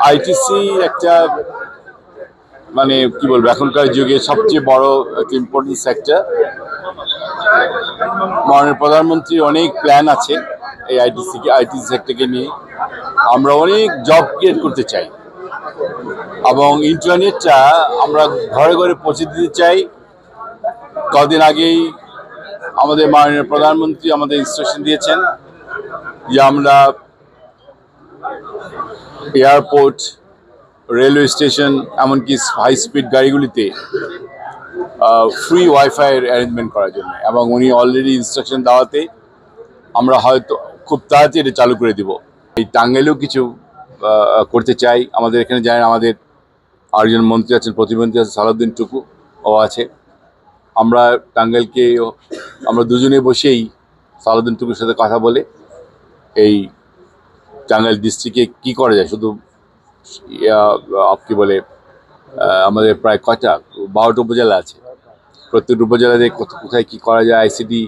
ITC একটা মানে কি বলবো এখনকার যুগে সবচেয়ে বড় একটা ইম্পর্টেন্ট সেক্টর। মাননীয় প্রধানমন্ত্রীর অনেক প্ল্যান আছে এই আইটি সেক্টরকে নিয়ে। আমরা অনেক জব ক্রিয়েট করতে চাই এবং ইন্টারনেটটা আমরা ঘরে ঘরে পৌঁছে দিতে চাই। কদিন আগেই আমাদের মাননীয় প্রধানমন্ত্রী আমাদের ইনস্ট্রাকশন দিয়েছেন যে আমরা এয়ারপোর্ট, রেলওয়ে স্টেশন, এমনকি হাই স্পিড গাড়িগুলিতে ফ্রি ওয়াইফাই অ্যারেঞ্জমেন্ট করার জন্য, এবং উনি অলরেডি ইনস্ট্রাকশন দেওয়াতে আমরা হয়তো খুব তাড়াতাড়ি এটা চালু করে দিব। এই টাঙ্গাইলেও কিছু করতে চাই। আমাদের এখানে জানেন আমাদের আরেকজন মন্ত্রী আছেন, প্রতিমন্ত্রী আছে সালাউদ্দিন টুকু, ও আছে। আমরা টাঙ্গাইলকে আমরা দুজনে বসেই সালাউদ্দিন টুকুর সাথে কথা বলে এই টাঙ্গাইল ডিস্ট্রিক্টে কী করা যায়, শুধু কি বলে আমাদের প্রায় 12টা উপজেলা আছে। প্রত্যেকটা উপজেলাতে কোথায় কী করা যায়, আইসিটি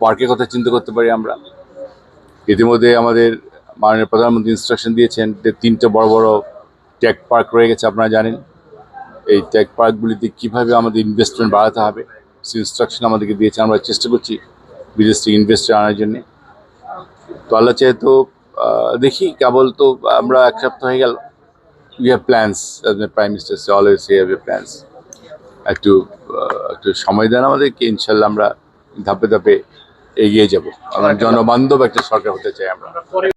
পার্কের কথা চিন্তা করতে পারি আমরা। ইতিমধ্যে আমাদের মাননীয় প্রধানমন্ত্রী ইনস্ট্রাকশন দিয়েছেন যে 3টে বড় বড় টেক পার্ক রয়ে গেছে, আপনারা জানেন। এই টেক পার্কগুলিতে কীভাবে আমাদের ইনভেস্টমেন্ট বাড়াতে হবে সেই ইনস্ট্রাকশন আমাদেরকে দিয়েছে। আমরা চেষ্টা করছি বিদেশ থেকে ইনভেস্টার আনার জন্যে। তো আল্লাহ চাই তো দেখি, কেবল তো আমরা এক সপ্তাহ হয়ে গেল। We have plans, as the Prime Minister always say, we have plans. একটু সময় দেন আমাদেরকে, ইনশাল্লাহ আমরা ধাপে ধাপে এগিয়ে যাব। আমরা জনবান্ধব একটা সরকার হতে চাই আমরা।